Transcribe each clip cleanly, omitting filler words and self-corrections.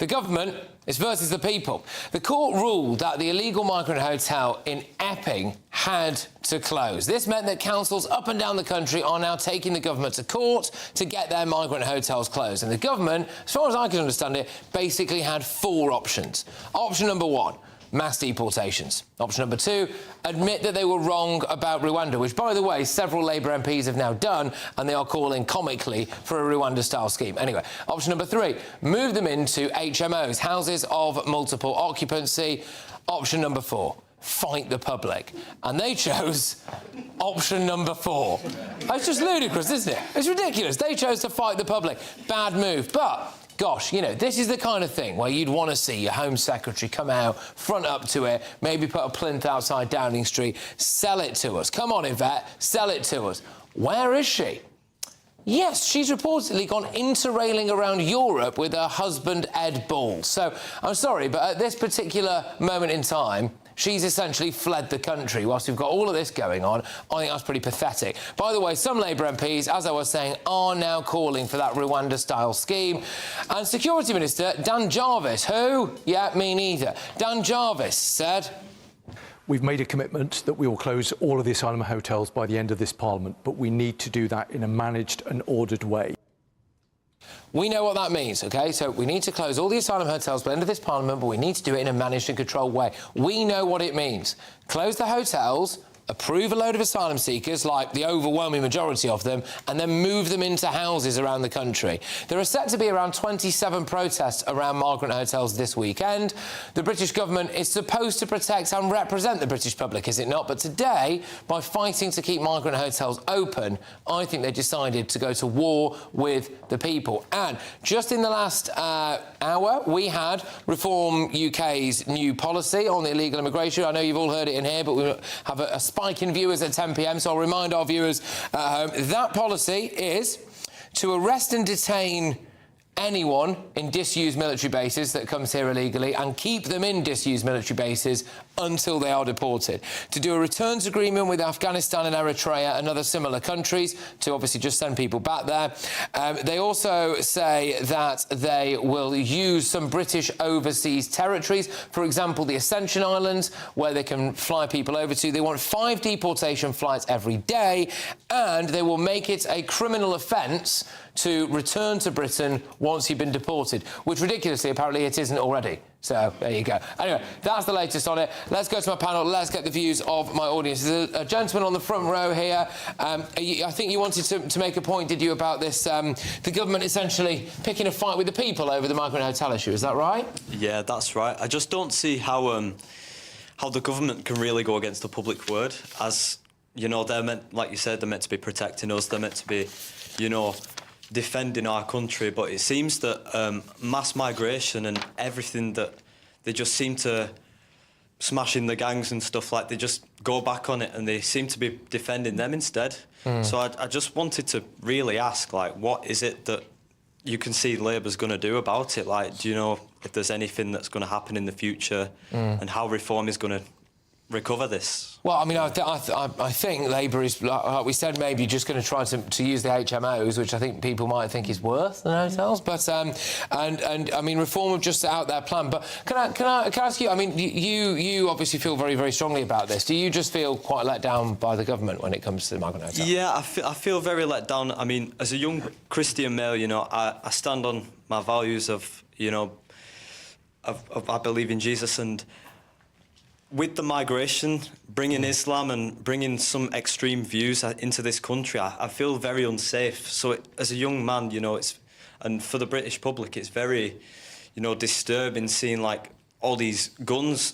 The government is versus the people. The court ruled that the illegal migrant hotel in Epping had to close. This meant that councils up and down the country are now taking the government to court to get their migrant hotels closed. And the government, as far as I can understand it, basically had 4 options. Option number 1, mass deportations. Option number 2, admit that they were wrong about Rwanda, which, by the way, several Labour MPs have now done, and they are calling comically for a Rwanda-style scheme. Anyway, option number 3, move them into HMOs, houses of multiple occupancy. Option number 4, fight the public. And they chose option number 4. That's just ludicrous, isn't it? It's ridiculous. They chose to fight the public. Bad move. But gosh, you know, this is the kind of thing where you'd want to see your Home Secretary come out, front up to it, maybe put a plinth outside Downing Street, sell it to us. Come on, Yvette, sell it to us. Where is she? Yes, she's reportedly gone interrailing around Europe with her husband, Ed Balls. So, I'm sorry, but at this particular moment in time, she's essentially fled the country whilst we've got all of this going on. I think that's pretty pathetic. By the way, some Labour MPs, as I was saying, are now calling for that Rwanda-style scheme. And Security Minister Dan Jarvis, who? Yeah, me neither. Dan Jarvis said, "We've made a commitment that we will close all of the asylum hotels by the end of this Parliament, but we need to do that in a managed and ordered way." We know what that means, OK? So we need to close all the asylum hotels by the end of this Parliament, but we need to do it in a managed and controlled way. We know what it means. Close the hotels, approve a load of asylum seekers, like the overwhelming majority of them, and then move them into houses around the country. There are set to be around 27 protests around migrant hotels this weekend. The British government is supposed to protect and represent the British public, is it not? But today, by fighting to keep migrant hotels open, I think they decided to go to war with the people. And just in the last hour, we had Reform UK's new policy on the illegal immigration. I know you've all heard it in here, but we have a spike in viewers at 10 p.m, so I'll remind our viewers at home, that policy is to arrest and detain anyone in disused military bases that comes here illegally and keep them in disused military bases until they are deported. To do a returns agreement with Afghanistan and Eritrea and other similar countries to obviously just send people back there. They also say that they will use some British overseas territories, for example, the Ascension Islands, where they can fly people over to. They want 5 deportation flights every day, and they will make it a criminal offence to return to Britain once you've been deported, which ridiculously, apparently, it isn't already. So, there you go. Anyway, that's the latest on it. Let's go to my panel. Let's get the views of my audience. There's a gentleman on the front row here. I think you wanted to make a point, did you, about this, the government essentially picking a fight with the people over the migrant hotel issue. Is that right? Yeah, that's right. I just don't see how the government can really go against the public word. As, you know, they're meant, like you said, they're meant to be protecting us. They're meant to be, you know, defending our country, but it seems that mass migration and everything, that they just seem to smashing the gangs and stuff, like they just go back on it and they seem to be defending them instead. So I just wanted to really ask, like, what is it that you can see Labour's going to do about it? Like, do you know if there's anything that's going to happen in the future and how reform is going to recover this? Well, I mean, I think Labour is, like we said, maybe just going to try to use the HMOs, which I think people might think is worse than hotels. But and I mean, Reform have just set out their plan. But can I ask you? I mean, you obviously feel very, very strongly about this. Do you just feel quite let down by the government when it comes to the migrant hotel? Yeah, I feel very let down. I mean, as a young Christian male, you know, I stand on my values of, you know, I believe in Jesus, and with the migration, bringing Islam and bringing some extreme views into this country, I feel very unsafe. So as a young man, you know, and for the British public, it's very, you know, disturbing seeing, like, all these guns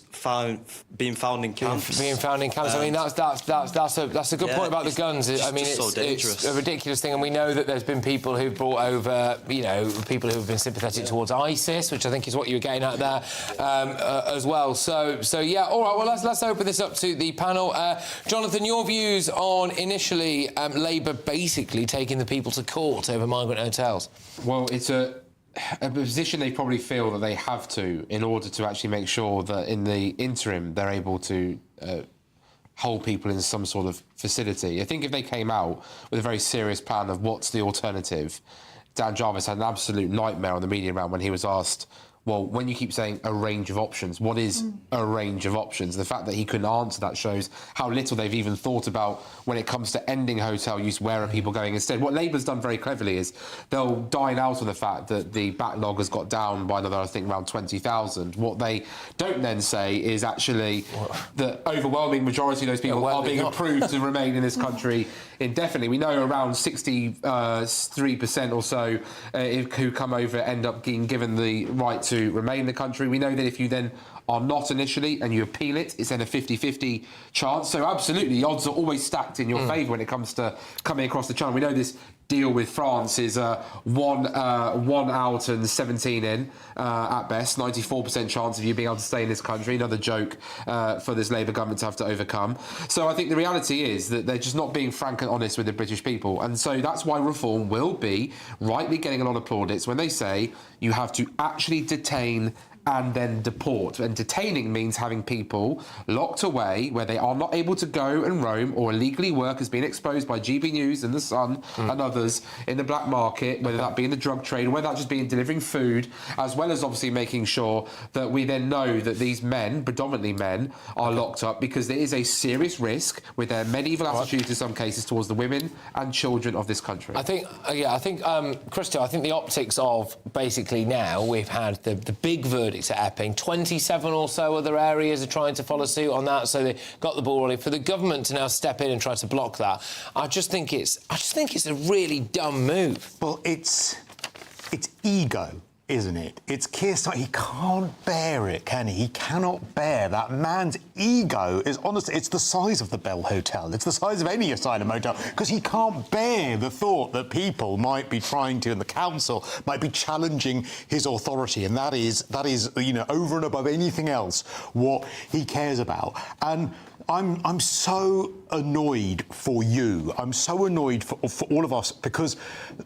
being found in camps. Being found in camps. I mean, that's a good point about the guns. I mean, it's a ridiculous thing, and we know that there's been people who've brought over, you know, people who've been sympathetic towards ISIS, which I think is what you were getting at there, as well. So yeah. All right. Well, let's open this up to the panel. Jonathan, your views on initially Labour basically taking the people to court over migrant hotels. Well, it's a position they probably feel that they have to in order to actually make sure that in the interim they're able to hold people in some sort of facility. I think if they came out with a very serious plan of what's the alternative, Dan Jarvis had an absolute nightmare on the media round when he was asked well, when you keep saying a range of options, what is a range of options? The fact that he couldn't answer that shows how little they've even thought about when it comes to ending hotel use, where are people going instead. What Labour's done very cleverly is they'll dine out on the fact that the backlog has got down by another, I think, around 20,000. What they don't then say is actually the overwhelming majority of those people are being approved to remain in this country indefinitely. We know around 63% or so who come over end up being given the right to remain in the country. We know that if you then are not initially and you appeal it, it's then a 50-50 chance. So absolutely, the odds are always stacked in your favour when it comes to coming across the channel. We know this deal with France is one out and 17 in at best, 94% chance of you being able to stay in this country. Another joke for this Labour government to have to overcome. So I think the reality is that they're just not being frank and honest with the British people. And so that's why reform will be rightly getting a lot of plaudits when they say you have to actually detain and then deport. And detaining means having people locked away where they are not able to go and roam or illegally work, has been exposed by GB News and The Sun and others in the black market, whether that be in the drug trade or whether that just be in delivering food, as well as obviously making sure that we then know that these men, predominantly men, are locked up because there is a serious risk with their medieval attitudes in some cases towards the women and children of this country. I think, Christo, I think the optics of basically now we've had the big verdict at Epping. 27 or so other areas are trying to follow suit on that, so they got the ball rolling. For the government to now step in and try to block that, I just think it's a really dumb move. Well, it's ego, isn't it? It's Keir Starmer. He can't bear it, can he? He cannot bear that man's ego. Is honestly, it's the size of the Bell Hotel. It's the size of any asylum hotel, because he can't bear the thought that people might be trying to, and the council might be challenging his authority, and that is, you know, over and above anything else, what he cares about. And I'm so annoyed for you. I'm so annoyed for all of us, because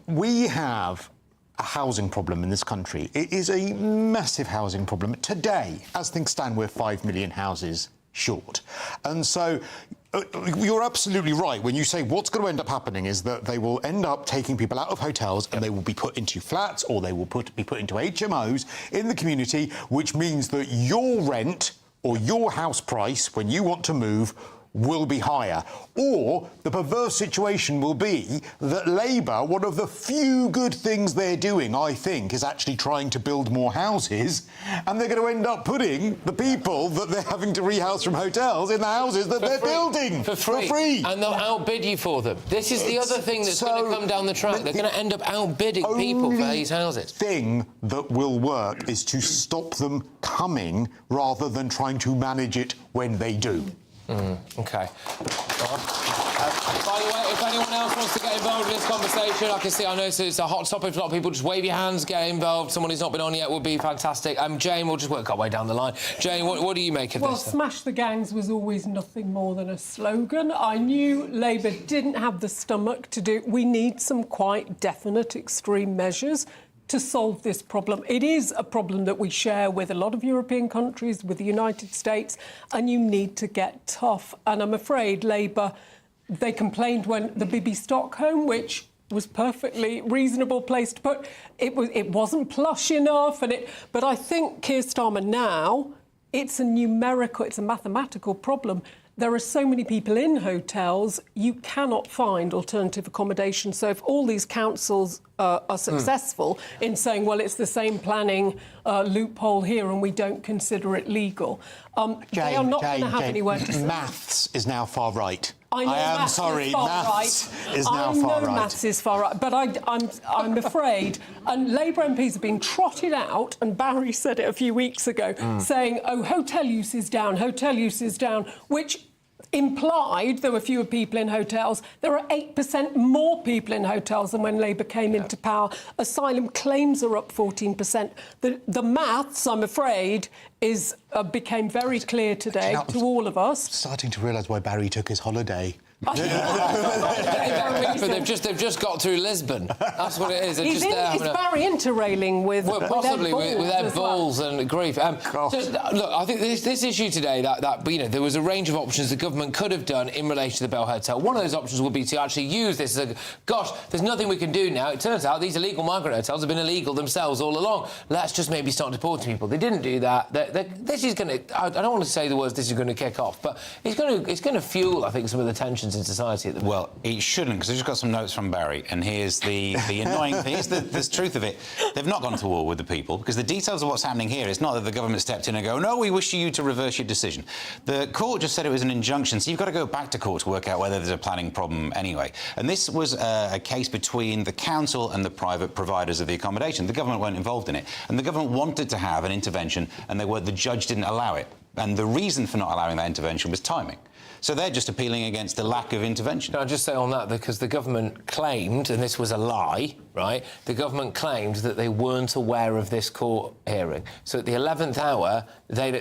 we have a housing problem in this country. It is a massive housing problem. Today, as things stand, we're 5 million houses short. And so you're absolutely right when you say what's going to end up happening is that they will end up taking people out of hotels and they will be put into flats, or they will be put into HMOs in the community, which means that your rent or your house price when you want to move will be higher. Or the perverse situation will be that Labour, one of the few good things they're doing, I think, is actually trying to build more houses, and they're going to end up putting the people that they're having to rehouse from hotels in the houses that they're building for free. And they'll outbid you for them. This is the other thing that's going to come down the track. They're going to end up outbidding people for these houses. The thing that will work is to stop them coming rather than trying to manage it when they do. OK. By the way, if anyone else wants to get involved in this conversation, I know it's a hot topic for a lot of people. Just wave your hands, get involved. Someone who's not been on yet would be fantastic. Jane, we'll just work our way down the line. Jane, what do you make of this? Well, smash the gangs was always nothing more than a slogan. I knew Labour didn't have the stomach to do. We need some quite definite extreme measures to solve this problem. It is a problem that we share with a lot of European countries, with the United States, and you need to get tough. And I'm afraid Labour, they complained when the Bibi Stockholm, which was perfectly reasonable place to put, it wasn't plush enough, but I think Keir Starmer now, it's a mathematical problem. There are so many people in hotels, you cannot find alternative accommodation. So if all these councils are successful in saying, well, it's the same planning loophole here and we don't consider it legal, they are not going to have anywhere to stay. Maths is now far right. I am sorry, maths is now far right. Maths is far right, but I'm afraid, and Labour MPs have been trotted out, and Barry said it a few weeks ago, saying, oh, hotel use is down, which implied there were fewer people in hotels. There are 8% more people in hotels than when Labour came into power. Asylum claims are up 14%. The maths, I'm afraid, became very clear today to all of us. Starting to realise why Barry took his holiday. But they've just got through Lisbon. That's what it is. They're just there It's Barry interrailing with possibly with Ed Balls and grief. Look, I think this issue today that there was a range of options the government could have done in relation to the Bell Hotel. One of those options would be to actually use this as gosh, there's nothing we can do now. It turns out these illegal migrant hotels have been illegal themselves all along. Let's just maybe start deporting people. They didn't do that. This is going to. I don't want to say the words. This is going to kick off, but it's going to fuel, I think, some of the tensions in society at the moment. Well, it shouldn't, because I've just got some notes from Barry, and here's the annoying thing. Here's the truth of it. They've not gone to war with the people, because the details of what's happening here is not that the government stepped in and go, no, we wish you to reverse your decision. The court just said it was an injunction, so you've got to go back to court to work out whether there's a planning problem anyway. And this was a case between the council and the private providers of the accommodation. The government weren't involved in it, and the government wanted to have an intervention, and the judge didn't allow it. And the reason for not allowing that intervention was timing. So they're just appealing against the lack of intervention. Can I just say on that, because the government claimed, and this was a lie, right, the government claimed that they weren't aware of this court hearing. So at the 11th hour,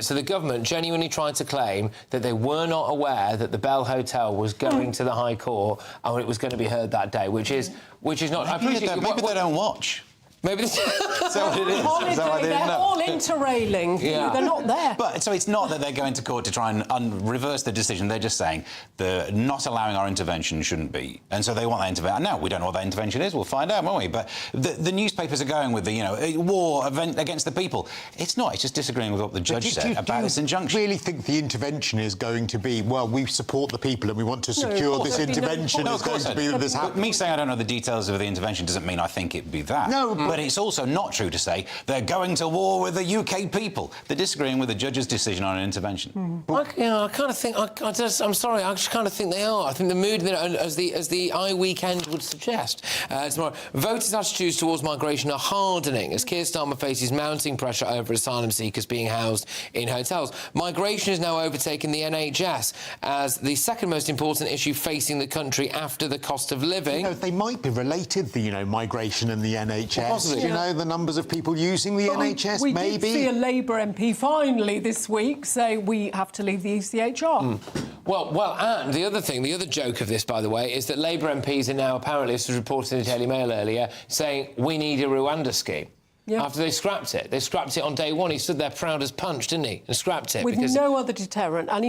so the government genuinely tried to claim that they were not aware that the Bell Hotel was going to the High Court and it was going to be heard that day, which is not... Maybe they don't watch. Maybe this... That's what it is. They're all interrailing. Yeah. They're not there. But so it's not that they're going to court to try and reverse the decision. They're just saying the not allowing our intervention shouldn't be, and so they want that intervention. Now we don't know what that intervention is. We'll find out, won't we? But the newspapers are going with the war event against the people. It's not. It's just disagreeing with what the judge said about this injunction. Do you really think the intervention is going to be, well, we support the people and we want to secure this intervention is going to be this happens? Me saying I don't know the details of the intervention doesn't mean I think it'd be that. No, but it's also not true to say they're going to war with the UK people. They're disagreeing with the judge's decision on an intervention. I kind of think... I'm sorry, I just kind of think they are. I think the mood, as the I weekend would suggest, tomorrow, voters' attitudes towards migration are hardening as Keir Starmer faces mounting pressure over asylum seekers being housed in hotels. Migration has now overtaken the NHS as the second most important issue facing the country after the cost of living. They might be related, the migration and the NHS. Well, possibly. The numbers of people using the NHS, we maybe. did see a Labour MP finally this week say we have to leave the ECHR. Well, and the other joke of this, by the way, is that Labour MPs are now apparently, this was reported in the Daily Mail earlier, saying we need a Rwanda scheme. Yeah. After they scrapped it. They scrapped it on day one. He stood there proud as punch, didn't he? And scrapped it. With no other deterrent. And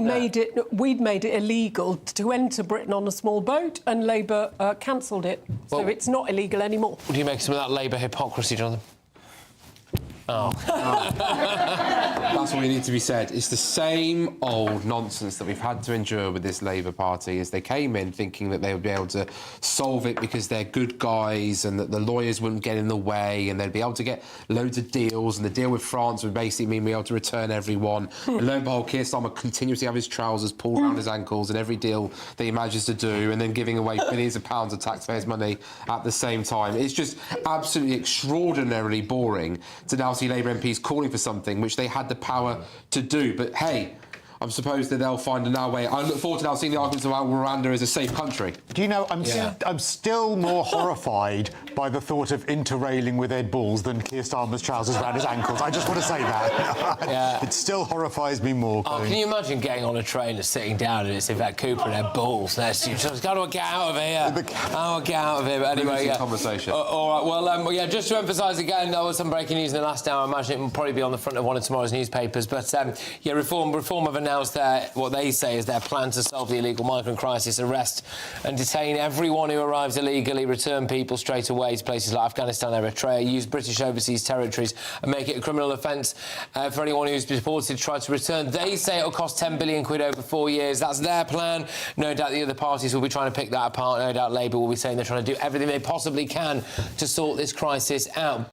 we'd made it illegal to enter Britain on a small boat, and Labour cancelled it. So it's not illegal anymore. What do you make some of that Labour hypocrisy, Jonathan? That's what needs to be said. It's the same old nonsense that we've had to endure with this Labour Party, as they came in thinking that they would be able to solve it because they're good guys and that the lawyers wouldn't get in the way and they'd be able to get loads of deals, and the deal with France would basically mean we'd be able to return everyone. And lo and behold, Keir Starmer continuously have his trousers pulled around his ankles in every deal that he manages to do, and then giving away billions of pounds of taxpayers' money at the same time. It's just absolutely extraordinarily boring to now see Labour MPs calling for something which they had the power to do. But hey, I'm supposed that they'll find another way. I look forward to now seeing the arguments about Rwanda as a safe country. Do you know, I'm still more horrified by the thought of interrailing with Ed Balls than Keir Starmer's trousers around his ankles. I just want to say that. It still horrifies me more. Can you imagine getting on a train and sitting down and it's Yvette Cooper and Ed Balls next to you? Just got to get out of here. Get out of here. But anyway, conversation. All right, well, just to emphasise again, there was some breaking news in the last hour. I imagine it will probably be on the front of one of tomorrow's newspapers. But, Reform have announced what they say is their plan to solve the illegal migrant crisis: arrest and detain everyone who arrives illegally, return people straight away to places like Afghanistan, Eritrea, use British overseas territories and make it a criminal offence for anyone who's deported to try to return. They say it'll cost 10 billion quid over 4 years. That's their plan. No doubt the other parties will be trying to pick that apart. No doubt Labour will be saying they're trying to do everything they possibly can to sort this crisis out.